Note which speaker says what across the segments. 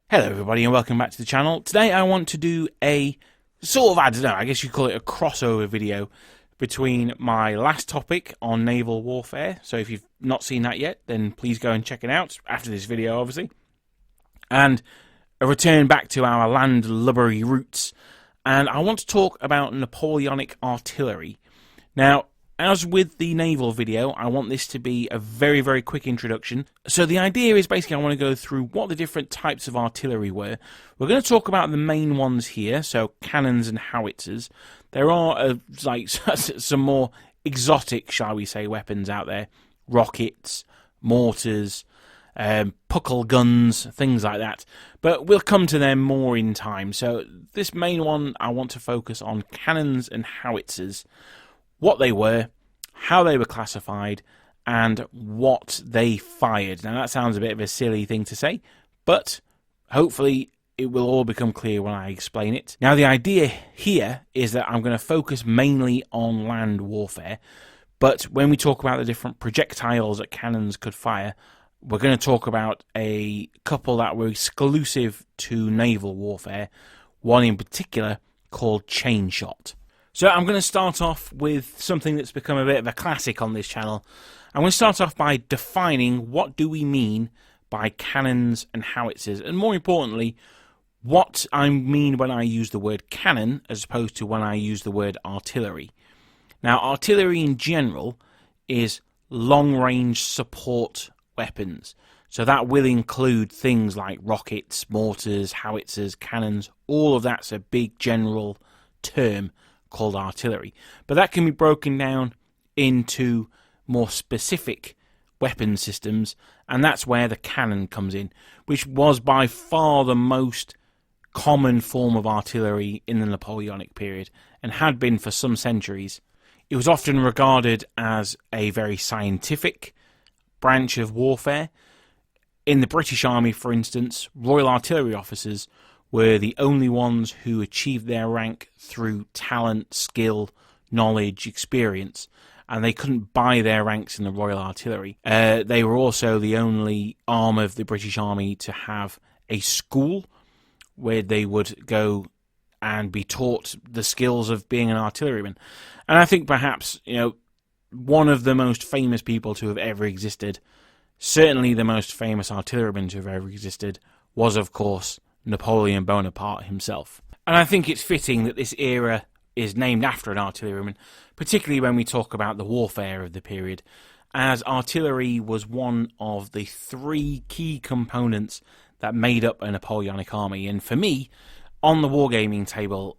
Speaker 1: Hello everybody and welcome back to the channel. Today I want to do a sort of, I don't know, I guess you'd call it a crossover video between my last topic on naval warfare. So if you've not seen that yet, then please go and check it out after this video, obviously. And a return back to our land lubbery roots. And I want to talk about Napoleonic artillery. Now, as with the naval video, I want this to be a very, very quick introduction. So the idea is basically I want to go through what the different types of artillery were. We're going to talk about the main ones here, so cannons and howitzers. There are like some more exotic, shall we say, weapons out there. Rockets, mortars, puckle guns, things like that. But we'll come to them more in time. So this main one, I want to focus on cannons and howitzers. What they were, how they were classified, and what they fired. Now that sounds a bit of a silly thing to say, but hopefully it will all become clear when I explain it. Now the idea here is that I'm going to focus mainly on land warfare, but when we talk about the different projectiles that cannons could fire, we're going to talk about a couple that were exclusive to naval warfare, one in particular called chain shot. So I'm going to start off with something that's become a bit of a classic on this channel. I'm going to start off by defining what do we mean by cannons and howitzers, and more importantly, what I mean when I use the word cannon as opposed to when I use the word artillery. Now, artillery in general is long-range support weapons. So that will include things like rockets, mortars, howitzers, cannons. All of that's a big general term called artillery, but that can be broken down into more specific weapon systems, and that's where the cannon comes in, which was by far the most common form of artillery in the Napoleonic period and had been for some centuries. It was often regarded as a very scientific branch of warfare. In the British Army, for instance, Royal Artillery officers were the only ones who achieved their rank through talent, skill, knowledge, experience, and they couldn't buy their ranks in the Royal Artillery. They were also the only arm of the British Army to have a school where they would go and be taught the skills of being an artilleryman. And I think perhaps, one of the most famous people to have ever existed, certainly the most famous artilleryman to have ever existed, was, of course, Napoleon Bonaparte himself. And I think it's fitting that this era is named after an artilleryman, particularly when we talk about the warfare of the period, as artillery was one of the three key components that made up a Napoleonic army. And for me, on the Wargaming table,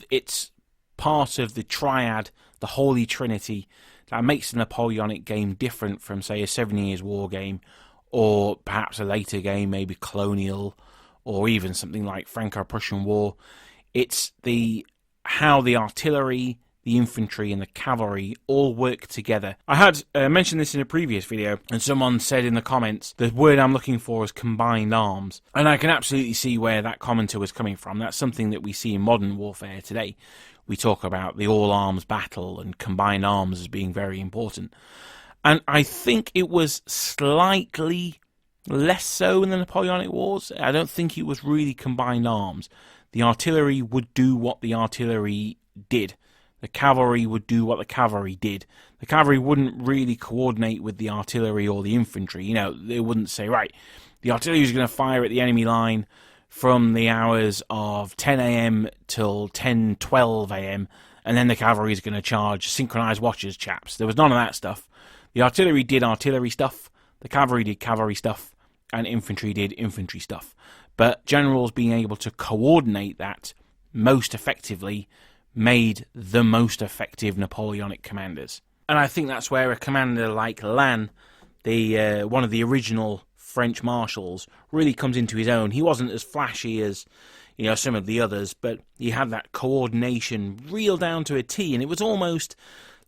Speaker 1: it's part of the triad, the Holy Trinity, that makes the Napoleonic game different from, say, a 7 Years' War game, or perhaps a later game, maybe Colonial, or even something like Franco-Prussian War. It's how the artillery, the infantry, and the cavalry all work together. I had mentioned this in a previous video, and someone said in the comments, the word I'm looking for is combined arms. And I can absolutely see where that commenter was coming from. That's something that we see in modern warfare today. We talk about the all-arms battle and combined arms as being very important. And I think it was slightly less so in the Napoleonic Wars. I don't think it was really combined arms. The artillery would do what the artillery did. The cavalry would do what the cavalry did. The cavalry wouldn't really coordinate with the artillery or the infantry. They wouldn't say, right, the artillery is going to fire at the enemy line from the hours of 10 a.m. till 10:12 a.m. and then the cavalry is going to charge. Synchronized watches, chaps. There was none of that stuff. The artillery did artillery stuff. The cavalry did cavalry stuff. And infantry did infantry stuff. But generals being able to coordinate that most effectively made the most effective Napoleonic commanders. And I think that's where a commander like Lannes, one of the original French marshals, really comes into his own. He wasn't as flashy as some of the others, but he had that coordination real down to a T, and it was almost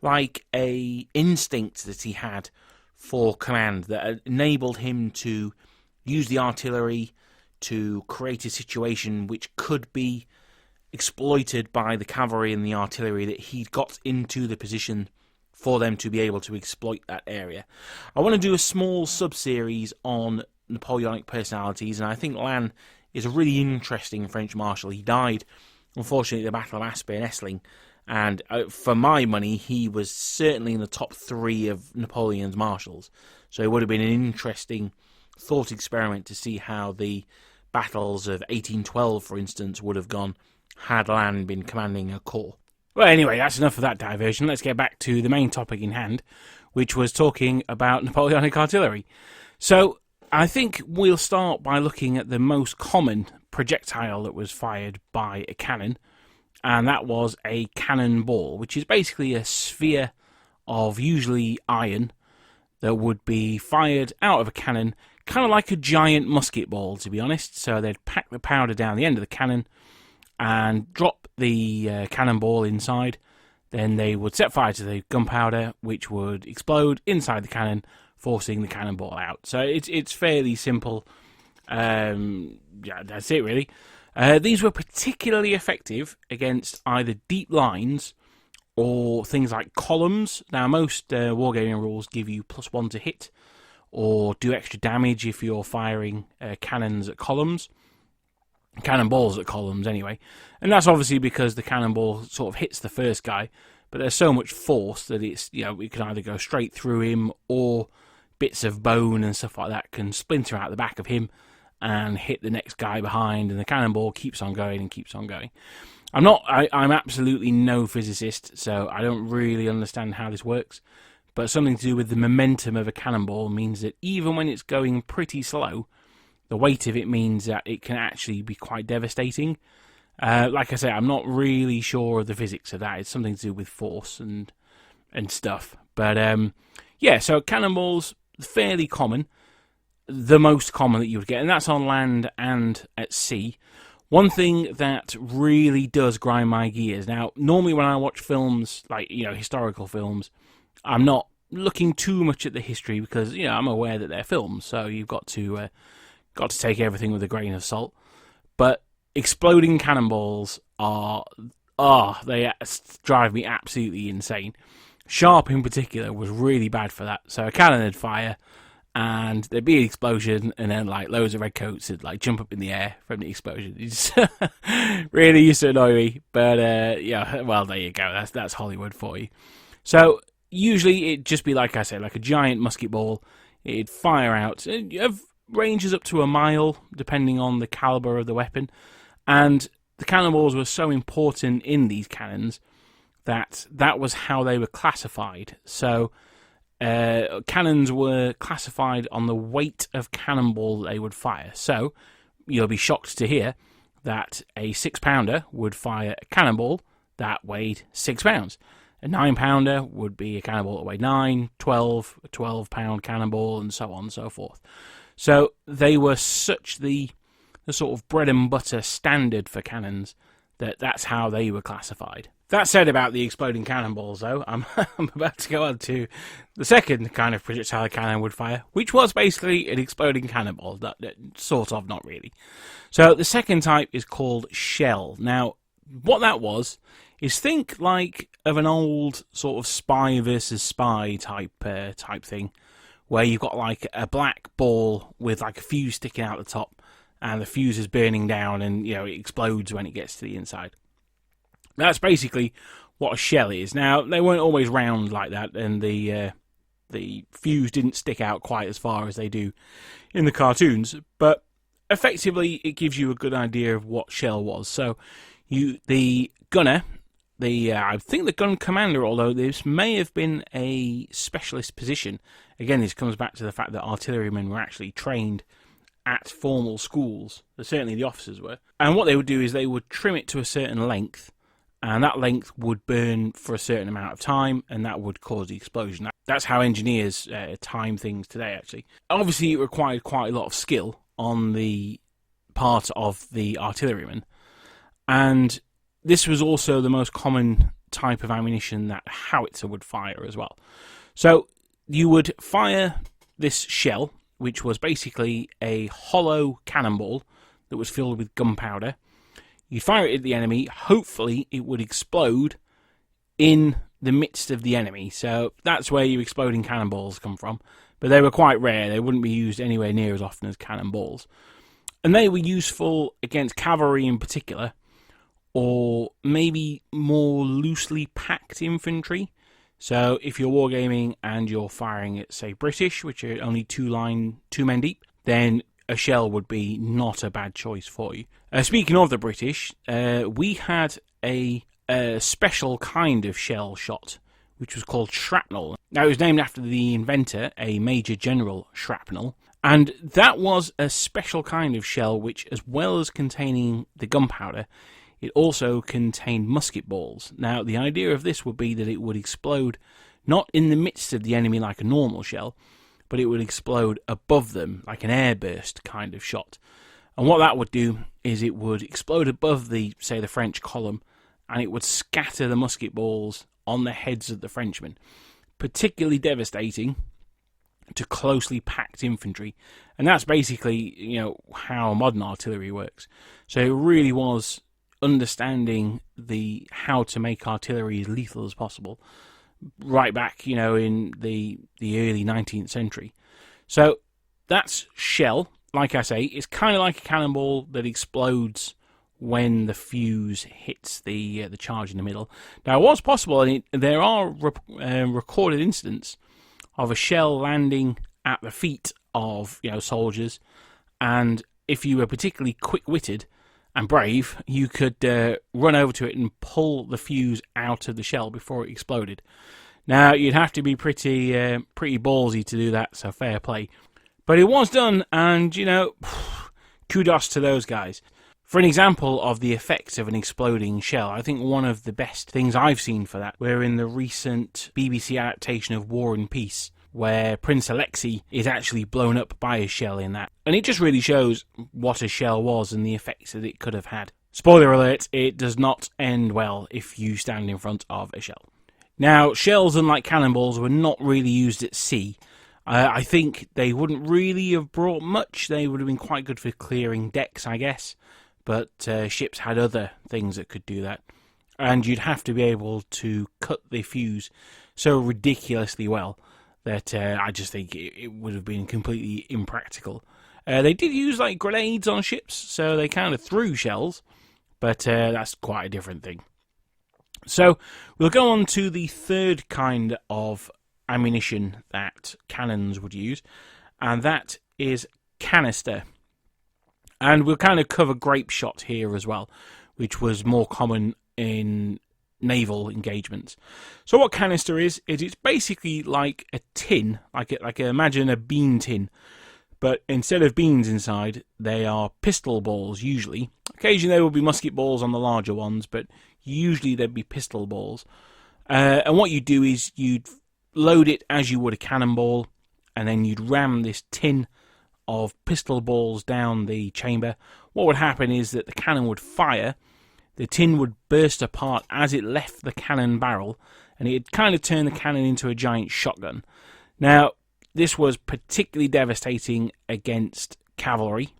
Speaker 1: like a instinct that he had for command that enabled him to use the artillery to create a situation which could be exploited by the cavalry and the artillery, that he got into the position for them to be able to exploit that area. I want to do a small sub-series on Napoleonic personalities, and I think Lannes is a really interesting French marshal. He died, unfortunately, at the Battle of Aspern-Essling, and for my money, he was certainly in the top 3 of Napoleon's marshals. So it would have been an interesting thought experiment to see how the battles of 1812, for instance, would have gone had Lannes been commanding a corps. Well, anyway, that's enough of that diversion. Let's get back to the main topic in hand, which was talking about Napoleonic artillery. So I think we'll start by looking at the most common projectile that was fired by a cannon, and that was a cannonball, which is basically a sphere of usually iron that would be fired out of a cannon, kind of like a giant musket ball, to be honest. So they'd pack the powder down the end of the cannon and drop the cannonball inside. Then they would set fire to the gunpowder, which would explode inside the cannon, forcing the cannonball out. So it's fairly simple. Yeah, that's it really. These were particularly effective against either deep lines or things like columns. Now, most wargaming rules give you +1 to hit, or do extra damage if you're firing cannons at columns. Cannonballs at columns, anyway. And that's obviously because the cannonball sort of hits the first guy, but there's so much force that it's, you know, it can either go straight through him, or bits of bone and stuff like that can splinter out the back of him and hit the next guy behind, and the cannonball keeps on going and keeps on going. I'm absolutely no physicist, so I don't really understand how this works, but something to do with the momentum of a cannonball means that even when it's going pretty slow, the weight of it means that it can actually be quite devastating. Like I say, I'm not really sure of the physics of that. It's something to do with force and stuff. But yeah, so cannonballs, fairly common. The most common that you would get, and that's on land and at sea. One thing that really does grind my gears. Now, normally when I watch films, like, you know, historical films, I'm not looking too much at the history because, you know, I'm aware that they're films, so you've got to take everything with a grain of salt. But exploding cannonballs they drive me absolutely insane. Sharp in particular was really bad for that. So a cannon would fire, and there'd be an explosion, and then like loads of redcoats would like jump up in the air from the explosion. It just really used to annoy me. But yeah, well, there you go. That's Hollywood for you. So usually it'd just be, like I said, like a giant musket ball. It'd fire out. You have ranges up to a mile, depending on the caliber of the weapon. And the cannonballs were so important in these cannons that was how they were classified. So cannons were classified on the weight of cannonball they would fire. So you'll be shocked to hear that a 6-pounder would fire a cannonball that weighed 6 pounds. A 9-pounder would be a cannonball that weighed 9, 12, a 12-pound cannonball, and so on and so forth. So they were such the sort of bread and butter standard for cannons that's how they were classified. That said about the exploding cannonballs, though, I'm about to go on to the second kind of projectile a cannon would fire, which was basically an exploding cannonball. Sort of, not really. So the second type is called shell. Now, what that was is, think like of an old sort of spy versus spy type thing, where you've got like a black ball with like a fuse sticking out the top, and the fuse is burning down, and, you know, it explodes when it gets to the inside. That's basically what a shell is. Now, they weren't always round like that, and the fuse didn't stick out quite as far as they do in the cartoons, but effectively it gives you a good idea of what shell was. So the gunner, I think the gun commander, although this may have been a specialist position, again, this comes back to the fact that artillerymen were actually trained at formal schools. Certainly the officers were. And what they would do is they would trim it to a certain length, and that length would burn for a certain amount of time, and that would cause the explosion. That's how engineers time things today, actually. Obviously, it required quite a lot of skill on the part of the artilleryman, and this was also the most common type of ammunition that a howitzer would fire as well. So you would fire this shell, which was basically a hollow cannonball that was filled with gunpowder. You fire it at the enemy, hopefully it would explode in the midst of the enemy. So that's where your exploding cannonballs come from. But they were quite rare. They wouldn't be used anywhere near as often as cannonballs. And they were useful against cavalry in particular, or maybe more loosely packed infantry. So if you're wargaming and you're firing at, say, British, which are only two men deep, then a shell would be not a bad choice for you. Speaking of the British, we had a special kind of shell shot, which was called Shrapnel. Now, it was named after the inventor, a Major General Shrapnel, and that was a special kind of shell which, as well as containing the gunpowder, it also contained musket balls. Now, the idea of this would be that it would explode not in the midst of the enemy like a normal shell, but it would explode above them like an airburst kind of shot. And what that would do is it would explode above the French column, and it would scatter the musket balls on the heads of the Frenchmen. Particularly devastating to closely packed infantry. And that's basically, how modern artillery works. So it really was understanding how to make artillery as lethal as possible right back, in the early 19th century. So that's shell. Like I say, it's kind of like a cannonball that explodes when the fuse hits the charge in the middle. Now, what's possible, and there are recorded incidents of a shell landing at the feet of soldiers, and if you were particularly quick-witted and brave, you could run over to it and pull the fuse out of the shell before it exploded. Now, you'd have to be pretty ballsy to do that, so fair play. But it was done, and kudos to those guys. For an example of the effects of an exploding shell, I think one of the best things I've seen for that were in the recent BBC adaptation of War and Peace, where Prince Alexei is actually blown up by a shell in that. And it just really shows what a shell was and the effects that it could have had. Spoiler alert, it does not end well if you stand in front of a shell. Now, shells, unlike cannonballs, were not really used at sea. I think they wouldn't really have brought much. They would have been quite good for clearing decks, I guess. But ships had other things that could do that. And you'd have to be able to cut the fuse so ridiculously well that I just think it would have been completely impractical. They did use grenades on ships, so they kind of threw shells, but that's quite a different thing. So we'll go on to the third kind of ammunition that cannons would use, and that is canister. And we'll kind of cover grape shot here as well, which was more common in naval engagements. So what canister is it's basically like a tin, imagine a bean tin, but instead of beans inside, they are pistol balls usually. Occasionally there will be musket balls on the larger ones, but usually there'd be pistol balls. And what you do is you'd load it as you would a cannonball, and then you'd ram this tin of pistol balls down the chamber. What would happen is that the cannon would fire, the tin would burst apart as it left the cannon barrel, and it'd kind of turn the cannon into a giant shotgun. Now, this was particularly devastating against cavalry,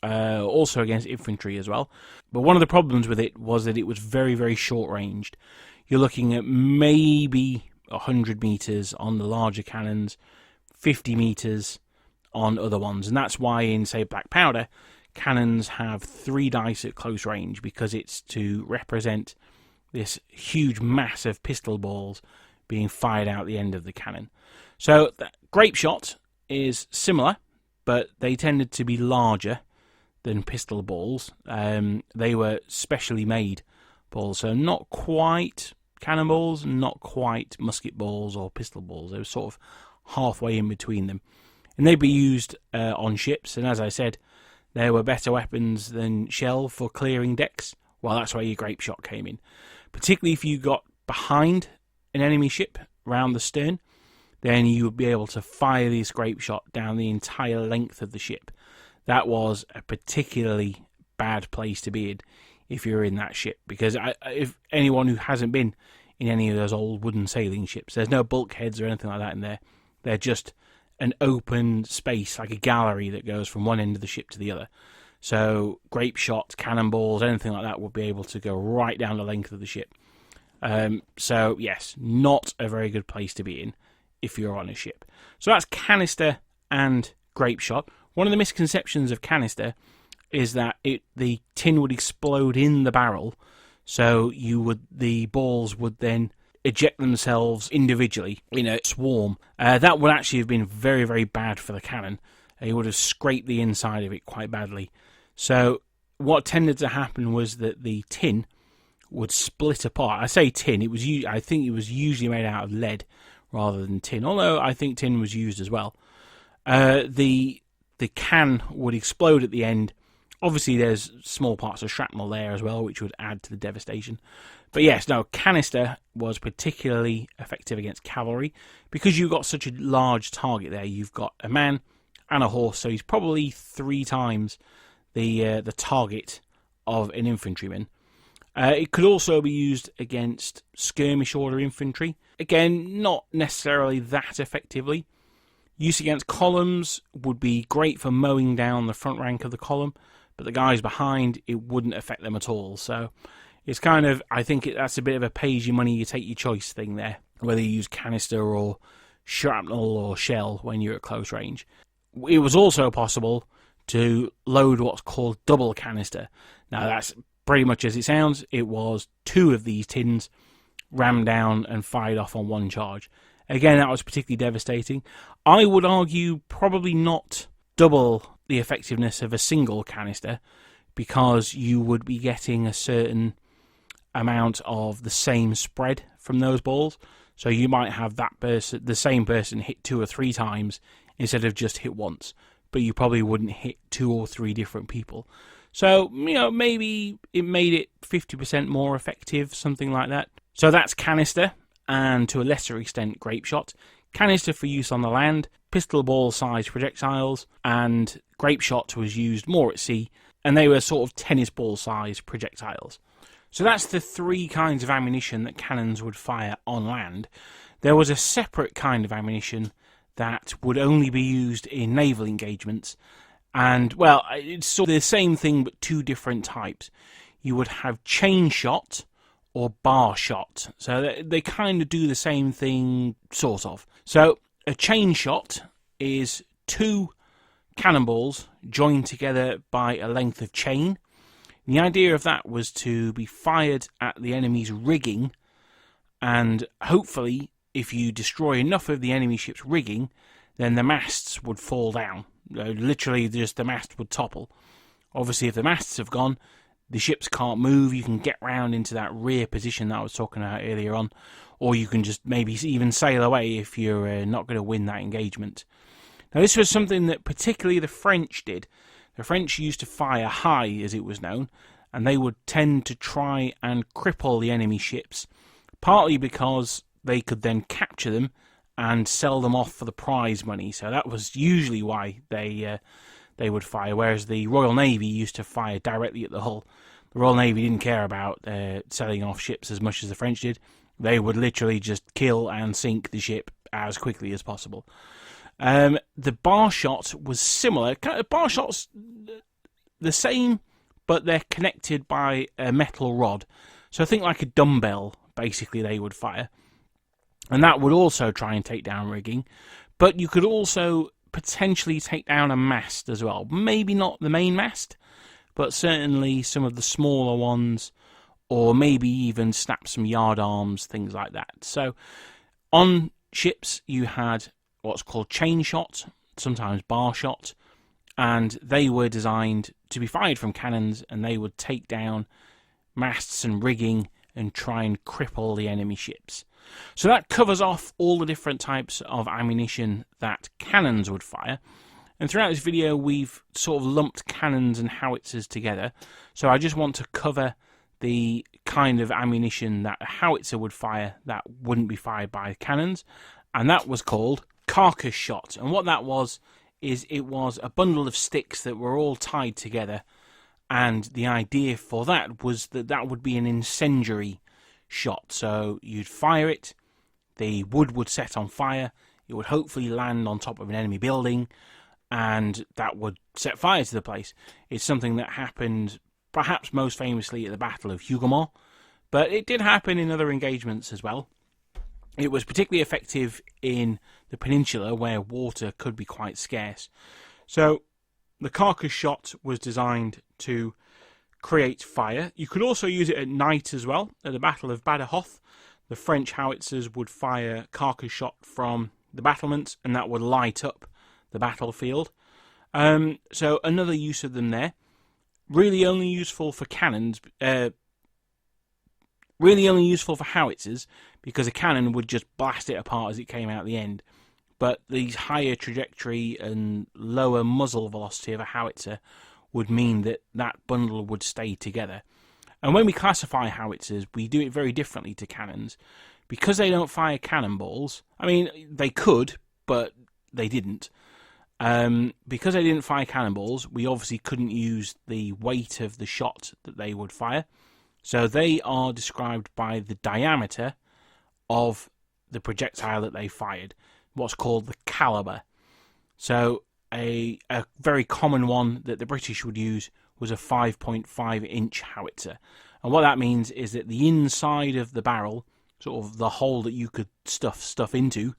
Speaker 1: also against infantry as well. But one of the problems with it was that it was very, very short-ranged. You're looking at maybe 100 metres on the larger cannons, 50 metres on other ones, and that's why in, say, black powder, cannons have 3 dice at close range, because it's to represent this huge mass of pistol balls being fired out the end of the cannon. So grape shot is similar, but they tended to be larger than pistol balls. They were specially made balls, so not quite cannonballs, not quite musket balls or pistol balls. They were sort of halfway in between them. And they'd be used on ships, and as I said, there were better weapons than shell for clearing decks. Well, that's where your grape shot came in. Particularly if you got behind an enemy ship, round the stern, then you would be able to fire this grape shot down the entire length of the ship. That was a particularly bad place to be in if you're in that ship, because if anyone who hasn't been in any of those old wooden sailing ships, there's no bulkheads or anything like that in there. They're just an open space, like a gallery that goes from one end of the ship to the other. So grape shot, cannonballs, anything like that would be able to go right down the length of the ship. So yes, not a very good place to be in if you're on a ship. So that's canister and grape shot. One of the misconceptions of canister is that the tin would explode in the barrel, so the balls would then eject themselves individually in a swarm. That would actually have been very, very bad for the cannon. It would have scraped the inside of it quite badly. So what tended to happen was that the tin would split apart. I say tin, I think it was usually made out of lead rather than tin, although I think tin was used as well. The can would explode at the end. Obviously, there's small parts of shrapnel there as well, which would add to the devastation. But yes, no, canister was particularly effective against cavalry because you've got such a large target there. You've got a man and a horse, so he's probably 3 times the target of an infantryman. It could also be used against skirmish order infantry. Again, not necessarily that effectively. Use against columns would be great for mowing down the front rank of the column, but the guys behind, it wouldn't affect them at all. So it's kind of, I think that's a bit of a pay-as-you-money, you take your choice thing there, whether you use canister or shrapnel or shell when you're at close range. It was also possible to load what's called double canister. Now that's pretty much as it sounds. It was 2 of these tins rammed down and fired off on one charge. Again, that was particularly devastating. I would argue probably not double the effectiveness of a single canister, because you would be getting a certain amount of the same spread from those balls. So you might have the same person hit 2 or 3 times instead of just hit once, but you probably wouldn't hit 2 or 3 different people. So, maybe it made it 50% more effective, something like that. So that's canister, and to a lesser extent, grape shot. Canister for use on the land, pistol ball sized projectiles, and grape shot was used more at sea, and they were sort of tennis ball sized projectiles. So that's the 3 kinds of ammunition that cannons would fire on land. There was a separate kind of ammunition that would only be used in naval engagements, and, well, it's sort of the same thing but 2 different types. You would have chain shot or bar shot. So they kind of do the same thing, sort of. So a chain shot is 2 cannonballs joined together by a length of chain. The idea of that was to be fired at the enemy's rigging, and hopefully if you destroy enough of the enemy ship's rigging, then the masts would fall down. Literally just the mast would topple. Obviously if the masts have gone, the ships can't move. You can get round into that rear position that I was talking about earlier on, or you can just maybe even sail away if you're not going to win that engagement. Now this was something that particularly the French did. The French used to fire high, as it was known, and they would tend to try and cripple the enemy ships, partly because they could then capture them and sell them off for the prize money. So that was usually why they would fire, whereas the Royal Navy used to fire directly at the hull. The Royal Navy didn't care about selling off ships as much as the French did. They would literally just kill and sink the ship as quickly as possible. The bar shot was similar. Bar shots the same, but they're connected by a metal rod. So I think like a dumbbell, basically, they would fire. And that would also try and take down rigging. But you could also potentially take down a mast as well. Maybe not the main mast, but certainly some of the smaller ones, or maybe even snap some yard arms, things like that. So on ships you had what's called chain shot, sometimes bar shot, and they were designed to be fired from cannons, and they would take down masts and rigging and try and cripple the enemy ships. So that covers off all the different types of ammunition that cannons would fire. And throughout this video we've sort of lumped cannons and howitzers together. So I just want to cover the kind of ammunition that a howitzer would fire that wouldn't be fired by cannons. And that was called carcass shot. And what that was is it was a bundle of sticks that were all tied together. And the idea for that was that that would be an incendiary shot. So you'd fire it, the wood would set on fire, it would hopefully land on top of an enemy building, and that would set fire to the place. It's something that happened perhaps most famously at the Battle of Hougoumont, but it did happen in other engagements as well. It was particularly effective in the peninsula where water could be quite scarce. So the carcass shot was designed to create fire. You could also use it at night as well. At the Battle of Badajoz, the French howitzers would fire carcass shot from the battlements, and that would light up the battlefield. So another use of them there. Really only useful for cannons. Really only useful for howitzers, because a cannon would just blast it apart as it came out the end. But the higher trajectory and lower muzzle velocity of a howitzer would mean that that bundle would stay together. And when we classify howitzers, we do it very differently to cannons. Because they don't fire cannonballs, I mean, they could, but they didn't. Because they didn't fire cannonballs, we obviously couldn't use the weight of the shot that they would fire. So they are described by the diameter of the projectile that they fired, what's called the caliber. So a very common one that the British would use was a 5.5 inch howitzer. And what that means is that the inside of the barrel, sort of the hole that you could stuff stuff into,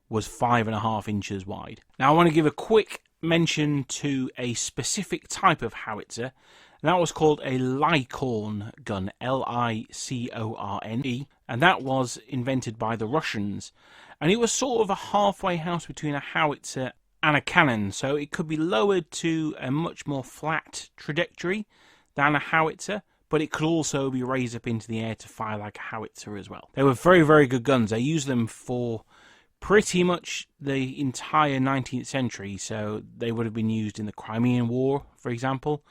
Speaker 1: was 5.5 inches wide. Now I want to give a quick mention to a specific type of howitzer, and that was called a Lycorn gun, L-I-C-O-R-N-E, and that was invented by the Russians. And it was sort of a halfway house between a howitzer and a cannon, so it could be lowered to a much more flat trajectory than a howitzer, but it could also be raised up into the air to fire like a howitzer as well. They were very, very good guns. They used them for pretty much the entire 19th century, so they would have been used in the Crimean War, for example.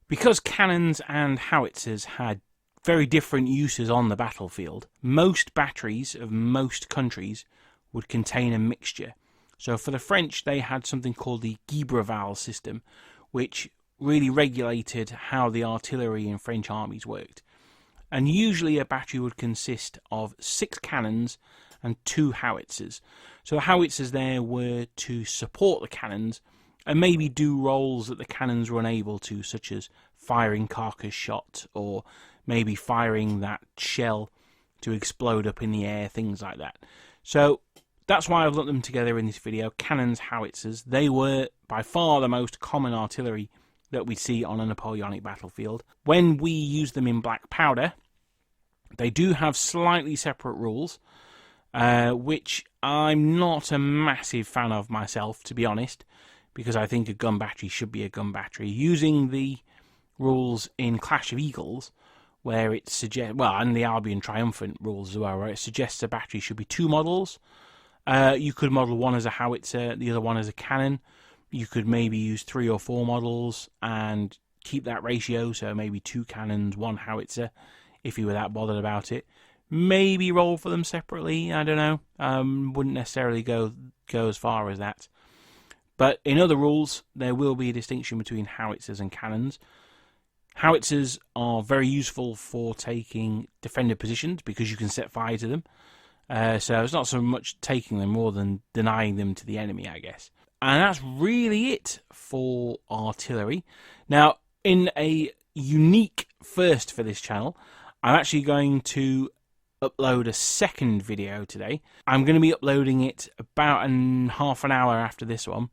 Speaker 1: Because cannons and howitzers had very different uses on the battlefield, most batteries of most countries would contain a mixture. So for the French, they had something called the Guebreval system, which really regulated how the artillery in French armies worked. And usually a battery would consist of 6 cannons and 2 howitzers. So the howitzers there were to support the cannons and maybe do roles that the cannons were unable to, such as firing carcass shot or maybe firing that shell to explode up in the air, things like that. So that's why I've lumped them together in this video, cannons, howitzers. They were by far the most common artillery that we see on a Napoleonic battlefield. When we use them in black powder, they do have slightly separate rules, which I'm not a massive fan of myself, to be honest, because I think a gun battery should be a gun battery. Using the rules in Clash of Eagles, where it suggests, well, and the Albion Triumphant rules as well, where it suggests a battery should be 2 models. You could model one as a howitzer, the other one as a cannon. You could maybe use 3 or 4 models and keep that ratio, so maybe 2 cannons, 1 howitzer, if you were that bothered about it. Maybe roll for them separately, I don't know. Wouldn't necessarily go as far as that. But in other rules, there will be a distinction between howitzers and cannons. Howitzers are very useful for taking defender positions because you can set fire to them. So it's not so much taking them, more than denying them to the enemy, I guess. And that's really it for artillery. Now, in a unique first for this channel, I'm actually going to upload a second video today. I'm going to be uploading it about half an hour after this one.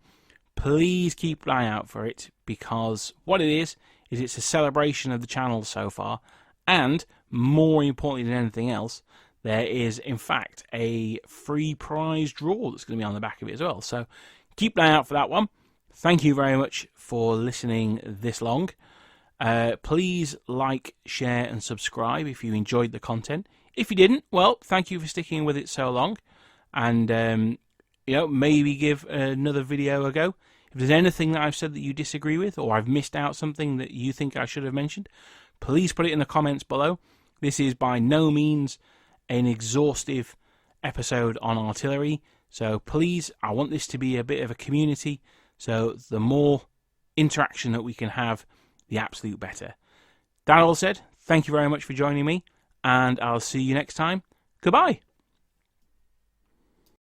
Speaker 1: Please keep an eye out for it, because what it is it's a celebration of the channel so far, and more importantly than anything else, there is in fact a free prize draw that's going to be on the back of it as well. So keep an eye out for that one. Thank you very much for listening this long. Please like, share and subscribe if you enjoyed the content. If you didn't, well, thank you for sticking with it so long, and maybe give another video a go. If there's anything that I've said that you disagree with, or I've missed out something that you think I should have mentioned, please put it in the comments below. This is by no means an exhaustive episode on artillery, so please, I want this to be a bit of a community, so the more interaction that we can have, the absolute better. That all said, thank you very much for joining me, and I'll see you next time. Goodbye.